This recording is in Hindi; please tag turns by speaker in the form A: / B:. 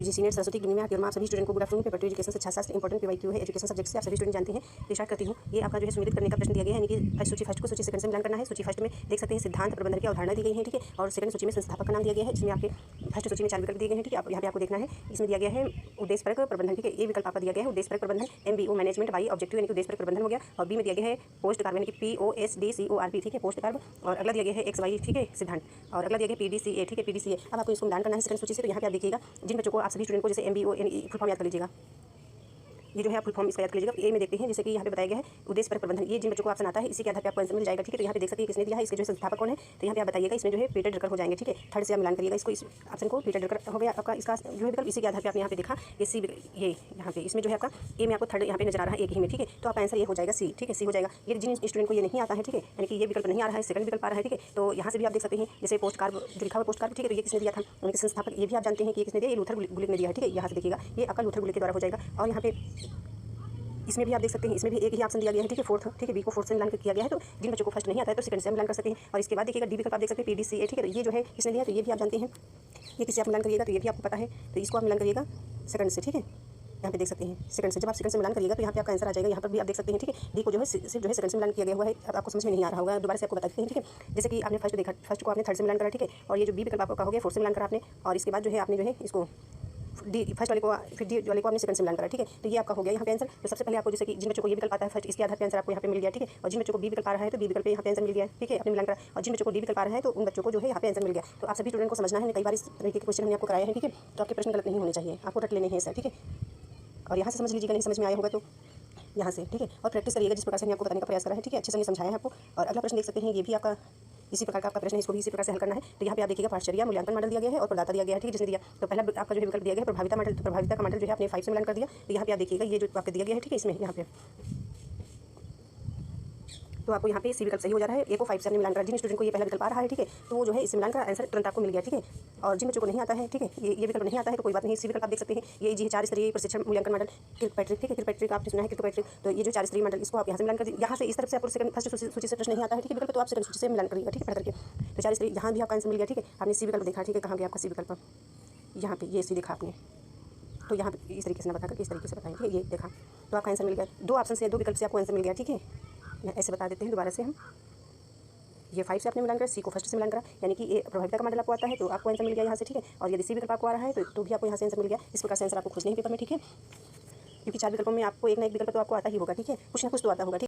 A: जी सीनियर सरस्वती गिनी में आपके आप सभी स्टूडेंट को गुड आफ्टरनून। पेपर 2 एजुकेशन शिक्षा शास्त्र इंपॉर्टेंट पीवाईक्यू है एजुकेशन सब्जेक्ट से आप सभी स्टूडेंट जानते हैं। तो स्टार्ट करती हूँ। ये आपका जो है सुनिश्चित करने का प्रश्न दिया गया है, यानी कि सूची फर्स्ट को सूची सेकंड से मिलान करना है। सूची फर्स्ट में देख सकते हैं सिद्धांत प्रबंधन की अवधारणा दी गई है, ठीक है। और सेकंड सूची में संस्थापक का नाम दिया गया है, जिसमें आपके फर्स्ट सूची में 4 विकल्प दिए गए हैं, ठीक है। यहाँ पे आपको देखना है, इसमें दिया गया है उद्देश्यपरक प्रबंधन, ठीक है। ए विकल्प आपका दिया गया है उद्देश्यपरक प्रबंधन MBO मैनेजमेंट वाई ऑब्जेक्टिव यानी कि उद्देश्यपरक प्रबंधन हो गया। और बी में दिया गया है पोस्ट कार्ब यानी कि POSDCORP, ठीक है, पोस्ट कार्ब। और अगला दिया गया है XY, ठीक है, सिद्धांत। और अगला दिया गया PDCA, ठीक है, PDCA। अब आपको इसको मिलान करना है सेकंड सूची से। तो यहाँ पे आप देखिएगा जिन बच्चों को आप सभी स्टूडेंट को जैसे MBO यानी फुल फॉर्म याद कर लीजिएगा, ये जो है आप फुल फॉर्म इसका याद कर लीजिएगा। ए में देखते हैं जैसे कि यहाँ पे बताया गया है उद्देश्यपरक प्रबंधन, ये जिन बच्चों को ऑप्शन आता है इसी के आधार पे आपको आंसर मिल जाएगा, ठीक है। तो यहाँ पे देख सकते हैं किसने दिया है, इसके जो है संस्थापक कौन है। तो यहाँ पे आप बताइएगा इसमें जो है पीटर ड्रकर हो जाएंगे, ठीक है। थर्ड से आप मिलान करिएगा इसको, इस ऑप्शन को पीटर ड्रकर हो गया आपका इसका जो है विकल्प। इसी के आधार पे आपने यहाँ पे देखा इसी ये यहाँ पे इसमें जो है आपका ए में आपको थर्ड यहाँ पे नजर आ रहा है एक ही में, ठीक है। तो आपका आंसर ये हो जाएगा सी, ठीक है, सी हो जाएगा। ये जिन स्टूडेंट को ये नहीं आता है, ठीक है, यानी कि ये विकल्प नहीं आ रहा है, सेकंड विकल्प आ रहा है, ठीक है। तो यहाँ से भी आप देख सकते हैं जैसे पोस्ट कार्ब जो लिखा हुआ पोस्ट कार्ब, ठीक है। तो ये किसने दिया था, उनके संस्थापक, ये भी आप जानते हैं कि ये किसने दिया, ये लूथर गुलिक ने दिया है, ठीक है। यहाँ से देखिएगा ये आपका लूथर गुलिक के द्वारा हो जाएगा। और यहाँ पे इसमें भी आप देख सकते हैं इसमें भी एक ही ऑप्शन दिया गया है, ठीक है, फोर्थ, ठीक है। बी को फोर्थ से मिलान किया गया है। तो जिन बच्चों को फर्स्ट नहीं आता है तो सेकंड से मिलान कर सकते हैं। और इसके बाद देखिएगा डी विकल्प आप देख सकते हैं PDCA, ठीक है। तो ये जो है इसने दिया, तो ये भी आप जानते हैं ये किसी आप मिलान करिएगा, तो ये भी आपको पता है। तो इसको आप मिलान करिएगा सेकंड से, ठीक है। यहाँ पे देख सकते हैं सेकंड से, जब आप सेकंड से मिलान करिएगा तो यहाँ पे आपका आंसर आ जाएगा। यहाँ पर भी आप देख सकते हैं, ठीक है। डी को जो है सिर्फ जो है सेकंड से मिलान किया गया हुआ है। अब आपको समझ में नहीं आ रहा होगा, दोबारा से आपको बता देते हैं, ठीक है। जैसे कि आपने फर्स्ट देखा, फर्स्ट को आपने थर्ड से मिलान करा, ठीक है। और ये जो बी विकल्प आपका हो गया फोर्थ से मिलान करा आपने। और इसके बाद जो है आपने जो है इसको डी फर्स्ट वाले को फिर डी वाले को आपने सेकंड से मिलान करा, ठीक है। तो ये आपका हो गया यहाँ पे आंसर। तो सबसे पहले आपको जैसे कि जिन बच्चों को ये विकल्प आता है फर्स्ट, इसके आधार पे आंसर आपको यहाँ पे मिल गया, ठीक है। और जिन बच्चों को बी विकल्प आ रहा है तो बी विकल्प पे यहाँ पे आंसर मिल गया, ठीक है, आपने मिलान करा। और जिन बच्चों को डी विकल्प आ रहा है तो उन बच्चों को जो है यहाँ पे आंसर मिल गया। तो आप सभी स्टूडेंट को समझना है, कई बार इस तरीके के क्वेश्चन हमने आपको कराए हैं, ठीक है। तो आपके प्रश्न गलत नहीं होने चाहिए, आपको रट लेने हैं सर, ठीक है। और यहाँ से समझ लीजिएगा, नहीं समझ में आया होगा तो यहाँ से, ठीक है। और प्रैक्टिस करिएगा जिस प्रकार से हमने आपको बताने का प्रयास करा है, ठीक है। अच्छे से हमने समझाया है आपको। और अगला प्रश्न देख सकते हैं, ये भी आपका इसी प्रकार का आपका प्रश्न है, इसको भी इसी प्रकार से हल करना है। तो यहाँ पे आप देखिएगा पाश्चर्य मूल्यांकन मॉडल दिया गया है और प्रदाता दिया गया है, ठीक है, जिसने दिया। तो पहला आपका जो है विकल्प दिया गया है प्रभाविता मॉडल। तो प्रभाविता का मॉडल जो है आपने 5 से मिलान कर दिया। तो यहाँ पे आप देखिएगा ये जो आपको दिया गया है, ठीक है, इसमें यहाँ पे तो आपको यहाँ पे सी विकल्प सही हो जा रहा है। ए को 5 से आपने मिलान करा, जिन स्टूडेंट को ये पहला विकल्प आ रहा है, ठीक है, तो वो जो है इस मिलान का आंसर तुरंत आपको मिल गया, ठीक है। और जिन बच्चों को नहीं आता है, ठीक है, ये विकल्प नहीं आता है तो कोई बात नहीं, सी विकल्प आप देख सकते हैं। ये जी 4 स्तरीय प्रशिक्षण मूल्यांकन मॉडल किर्कपैट्रिक, ठीक है, किर्कपैट्रिक आपने सुना है किर्कपैट्रिक। तो ये जो 4 स्तरीय मॉडल इसको आप यहाँ से मिलान कर यहाँ से इस तरफ से आपको सेकंड फर्स्ट सूची से प्रश्न नहीं आता है, ठीक है, विकल्प तो आप सेकंड सूची से मिलान करिएगा, ठीक है, पढ़ करके। तो 4 स्तरीय यहाँ भी आपका आंसर मिल गया, ठीक है। आपने सी विकल्प देखा, ठीक है, कहाँ गया आपका सी विकल्प, यहाँ पे ये सी देखा आपने। तो यहाँ पे इस तरीके से ना बता कर इस तरीके से बताएं, ठीक है, ये देखा तो आपका आंसर मिल गया। 2 ऑप्शन से 2 विकल्प से आपको आंसर मिल गया, ठीक है। ऐसे बता देते हैं दोबारा से हम, ये 5 से आपने मिलान करा, सी को फर्स्ट से मिलान करा, यानी कि ए प्रभाविता का मॉडल आपको आता है तो आपको आंसर मिल गया यहाँ से, ठीक है। और यदि सी विकल्प आपको आ रहा है तो भी आपको यहाँ से आंसर मिल गया। इस प्रकार से आंसर आपको खोजने हैं पेपर में, ठीक है, क्योंकि 4 विकल्पों में आपको एक ना एक विकल्प तो आपको आता ही होगा, ठीक है, कुछ ना कुछ तो आता होगा, ठीक है।